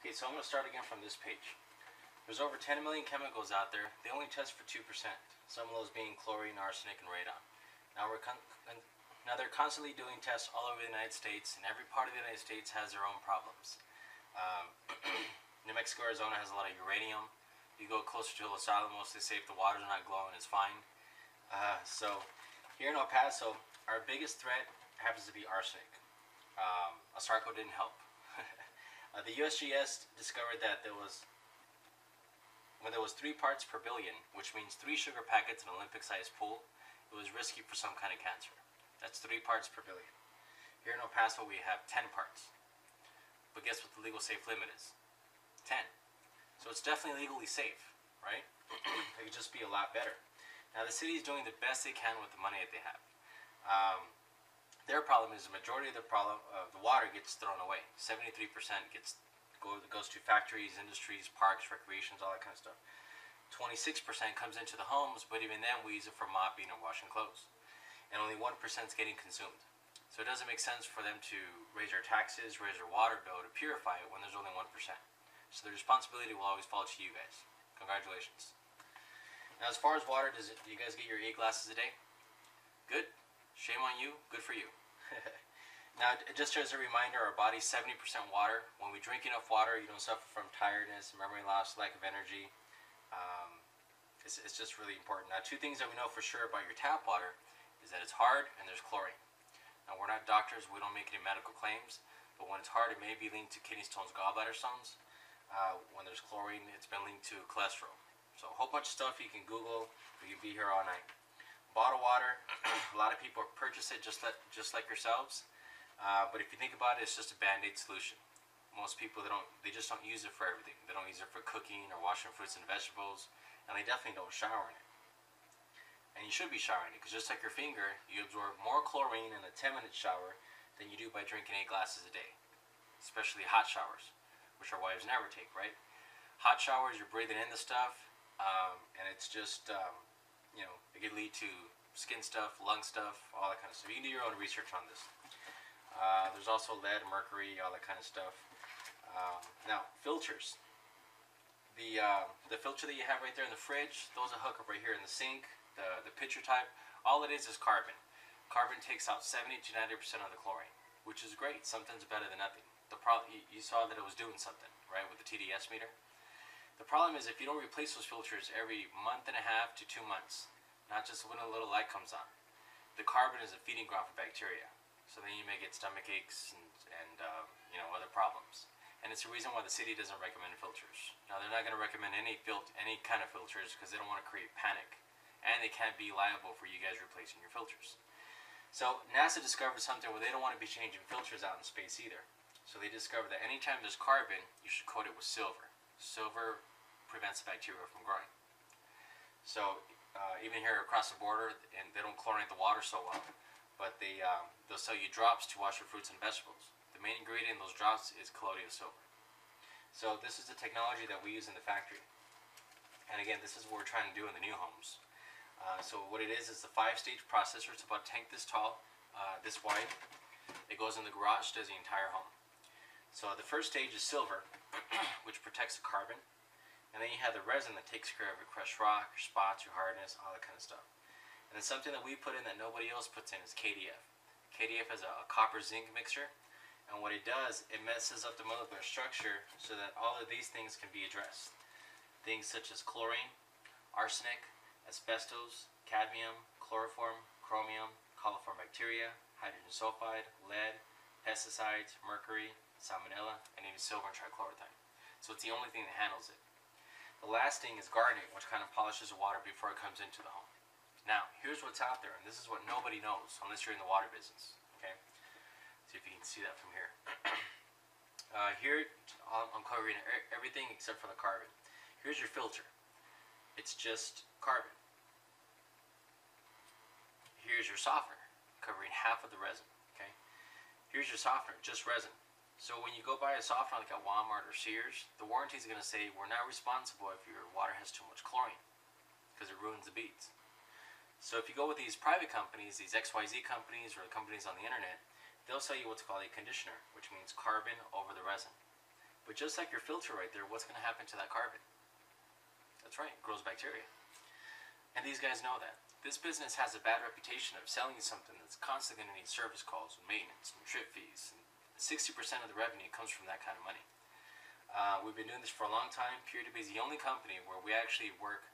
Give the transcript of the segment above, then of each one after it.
Okay, so I'm going to start again from this page. There's over 10 million chemicals out there. They only test for 2%. Some of those being chlorine, arsenic, and radon. Now they're constantly doing tests all over the United States, and every part of the United States has their own problems. New Mexico, Arizona has a lot of uranium. You go closer to Los Alamos, they say if the water's not glowing, it's fine. So here in El Paso, our biggest threat happens to be arsenic. Asarco didn't help. The USGS discovered that when there was 3 parts per billion, which means 3 sugar packets in an Olympic-sized pool, it was risky for some kind of cancer. That's 3 parts per billion. Here in El Paso, we have 10 parts. But guess what the legal safe limit is? 10. So it's definitely legally safe, right? It could just be a lot better. Now the city is doing the best they can with the money that they have. Their problem is the majority of the water gets thrown away. 73% goes to factories, industries, parks, recreations, all that kind of stuff. 26% comes into the homes, but even then we use it for mopping and washing clothes. And only 1% is getting consumed. So it doesn't make sense for them to raise their taxes, raise their water bill to purify it when there's only 1%. So the responsibility will always fall to you guys. Congratulations. Now as far as water, do you guys get your 8 glasses a day? Good? Shame on you, good for you. Now, just as a reminder, our body's 70% water. When we drink enough water, you don't suffer from tiredness, memory loss, lack of energy. It's just really important. Now, 2 things that we know for sure about your tap water is that it's hard and there's chlorine. Now, we're not doctors, we don't make any medical claims, but when it's hard, it may be linked to kidney stones, gallbladder stones. When there's chlorine, it's been linked to cholesterol. So a whole bunch of stuff you can Google. We can be here all night. Bottled water, a lot of people purchase it just like yourselves, but if you think about it, it's just a band-aid solution. Most people, they just don't use it for everything. They don't use it for cooking or washing fruits and vegetables, and they definitely don't shower in it. And you should be showering it, because just like your finger, you absorb more chlorine in a 10-minute shower than you do by drinking 8 glasses a day, especially hot showers, which our wives never take, right? Hot showers, you're breathing in the stuff, and it's just, it could lead to skin stuff, lung stuff, all that kind of stuff. You can do your own research on this. There's also lead, mercury, all that kind of stuff. Now, filters. The filter that you have right there in the fridge, those are hooked up right here in the sink, the pitcher type. All it is carbon. Carbon takes out 70 to 90% of the chlorine, which is great. Sometimes better than nothing. You saw that it was doing something, right, with the TDS meter. The problem is if you don't replace those filters every month and a half to 2 months, not just when a little light comes on, the carbon is a feeding ground for bacteria. So then you may get stomach aches and other problems. And it's the reason why the city doesn't recommend filters. Now they're not going to recommend any kind of filters because they don't want to create panic. And they can't be liable for you guys replacing your filters. So NASA discovered something where they don't want to be changing filters out in space either. So they discovered that anytime there's carbon, you should coat it with silver. Silver prevents the bacteria from growing. So even here across the border, and they don't chlorinate the water so well, but they'll sell you drops to wash your fruits and vegetables. The main ingredient in those drops is colloidal silver. So this is the technology that we use in the factory. And again, this is what we're trying to do in the new homes. So what it is the 5-stage processor. It's about a tank this tall, this wide. It goes in the garage, does the entire home. So the first stage is silver, which protects the carbon. And then you have the resin that takes care of your crushed rock, your spots, your hardness, all that kind of stuff. And then something that we put in that nobody else puts in is KDF. KDF is a copper zinc mixture. And what it does, it messes up the molecular structure so that all of these things can be addressed. Things such as chlorine, arsenic, asbestos, cadmium, chloroform, chromium, coliform bacteria, hydrogen sulfide, lead, pesticides, mercury, salmonella, and even silver and trichloroethane. So it's the only thing that handles it. The last thing is garnet, which kind of polishes the water before it comes into the home. Now, here's what's out there, and this is what nobody knows unless you're in the water business. Okay? See if you can see that from here. Here, I'm covering everything except for the carbon. Here's your filter. It's just carbon. Here's your softener, covering half of the resin. Okay? Here's your softener, just resin. So when you go buy a softener like at Walmart or Sears, the warranty is going to say we're not responsible if your water has too much chlorine because it ruins the beads. So if you go with these private companies, these XYZ companies or companies on the internet, they'll sell you what's called a conditioner, which means carbon over the resin. But just like your filter right there, what's going to happen to that carbon? That's right, it grows bacteria. And these guys know that. This business has a bad reputation of selling you something that's constantly going to need service calls and maintenance and trip fees. And 60% of the revenue comes from that kind of money. We've been doing this for a long time. PurityBay is the only company where we actually work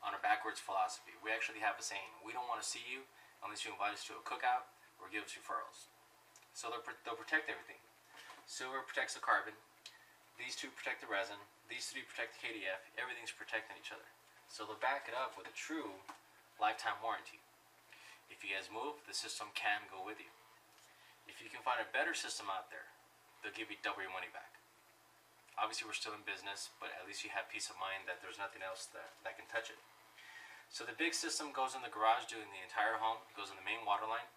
on a backwards philosophy. We actually have a saying: we don't want to see you unless you invite us to a cookout or give us referrals. So they'll protect everything. Silver protects the carbon. These two protect the resin. These three protect the KDF. Everything's protecting each other. So they'll back it up with a true lifetime warranty. If you guys move, the system can go with you. If you can find a better system out there, they'll give you double your money back. Obviously, we're still in business, but at least you have peace of mind that there's nothing else that can touch it. So the big system goes in the garage doing the entire home. It goes in the main water line.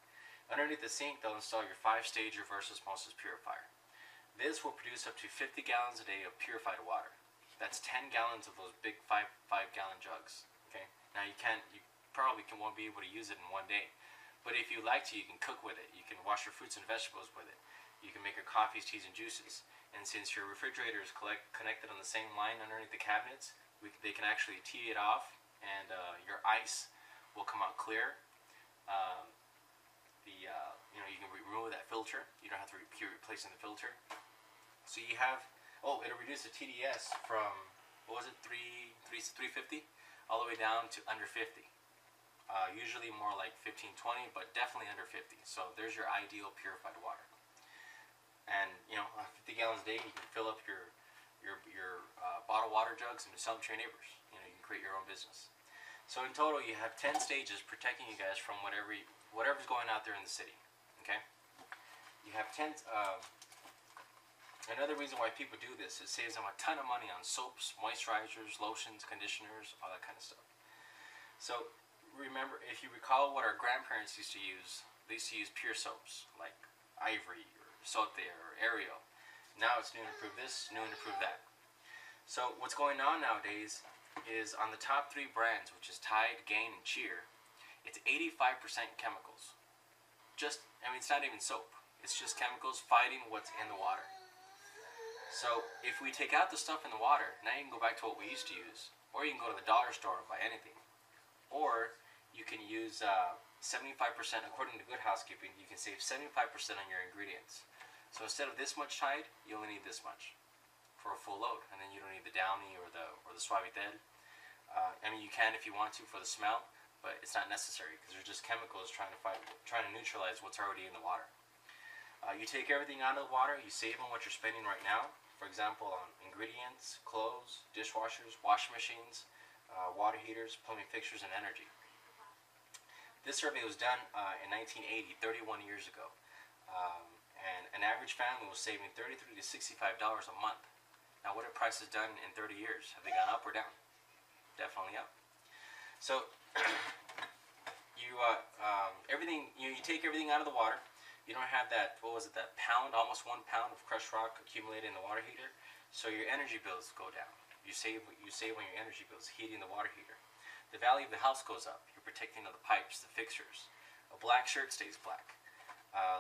Underneath the sink, they'll install your 5-stage reverse osmosis purifier. This will produce up to 50 gallons a day of purified water. That's 10 gallons of those big 5-gallon jugs. Okay. Now you won't be able to use it in one day, but if you like to, you can cook with it. You can wash your fruits and vegetables with it. You can make your coffees, teas, and juices. And since your refrigerator is connected on the same line underneath the cabinets, they can actually tee it off, and your ice will come out clear. You can remove that filter. You don't have to keep replacing the filter. So you have, it'll reduce the TDS from, what was it, 350 all the way down to under 50. Usually more like 15, 20, but definitely under 50. So there's your ideal purified water. And 50 gallons a day, you can fill up your bottled water jugs and sell them to your neighbors. You can create your own business. So in total, you have 10 stages protecting you guys from whatever's going out there in the city. Okay. You have 10. Another reason why people do this is it saves them a ton of money on soaps, moisturizers, lotions, conditioners, all that kind of stuff. So remember, if you recall what our grandparents used to use, they used to use pure soaps like Ivory or Sote or Ariel. Now it's new and improved this, new and improved that. So what's going on nowadays is on the top 3 brands, which is Tide, Gain, and Cheer, it's 85% chemicals. It's not even soap. It's just chemicals fighting what's in the water. So if we take out the stuff in the water, now you can go back to what we used to use. Or you can go to the dollar store and buy anything. Or you can use 75%, according to Good Housekeeping, you can save 75% on your ingredients. So instead of this much Tide, you only need this much for a full load. And then you don't need the Downy or the Suavitel. You can if you want to for the smell, but it's not necessary because they're just chemicals trying to neutralize what's already in the water. You take everything out of the water, you save on what you're spending right now. For example, on ingredients, clothes, dishwashers, washing machines, water heaters, plumbing fixtures, and energy. This survey was done in 1980, 31 years ago. And an average family was saving $33 to $65 a month. Now, what have prices done in 30 years? Have they gone up or down? Definitely up. So, you take everything out of the water. You don't have that, that pound, almost 1 pound of crushed rock accumulated in the water heater. So your energy bills go down. You save on your energy bills, heating the water heater. The value of the house goes up. You're protecting the pipes, the fixtures. A black shirt stays black.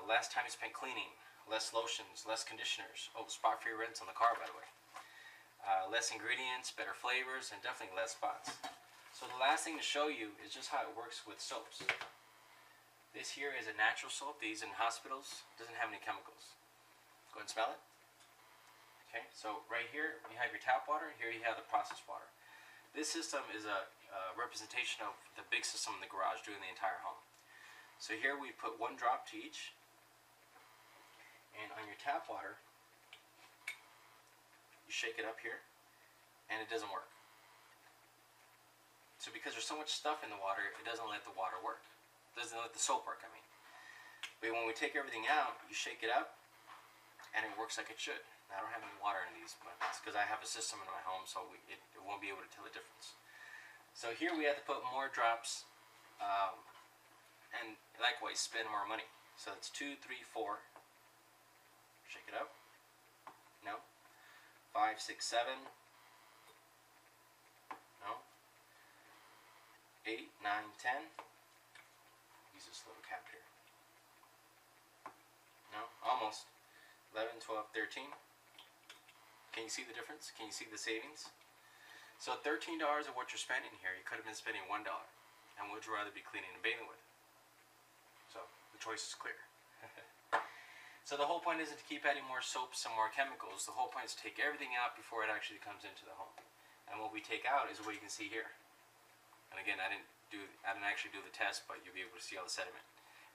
Less time you spent cleaning. Less lotions, less conditioners. Spot-free rinse on the car, by the way. Less ingredients, better flavors, and definitely less spots. So the last thing to show you is just how it works with soaps. This here is a natural soap. They use in hospitals. It doesn't have any chemicals. Go ahead and smell it. Okay, so right here you have your tap water. Here you have the processed water. This system is a representation of the big system in the garage doing the entire home. So here we put 1 drop to each. And on your tap water, you shake it up here, and it doesn't work. So because there's so much stuff in the water, it doesn't let the water work. It doesn't let the soap work, But when we take everything out, you shake it up, and it works like it should. Now, I don't have any water in these, but it's because I have a system in my home, so it won't be able to tell the difference. So here we have to put more drops, and likewise spend more money. So it's 2, 3, 4. Shake it up. No. 5, 6, 7. No. 8, 9, 10. Use this little cap here. No, almost. 11, 12, 13. Can you see the difference? Can you see the savings? So $13 of what you're spending here, you could have been spending $1. And would you rather be cleaning and bathing with? So the choice is clear. So the whole point isn't to keep adding more soaps and more chemicals. The whole point is to take everything out before it actually comes into the home. And what we take out is what you can see here. And again, I didn't actually do the test, but you'll be able to see all the sediment.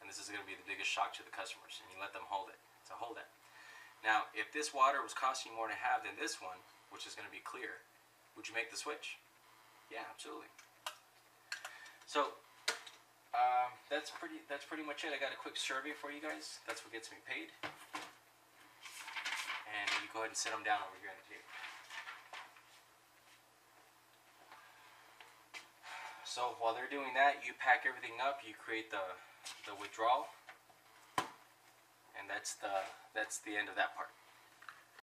And this is going to be the biggest shock to the customers. And you let them hold it. So hold it. Now, if this water was costing you more to have than this one, which is going to be clear, would you make the switch? Yeah, absolutely. So that's pretty much it. I got a quick survey for you guys. That's what gets me paid. And you go ahead and sit them down over here on the table. So while they're doing that, you pack everything up. You create the withdrawal, and that's the end of that part.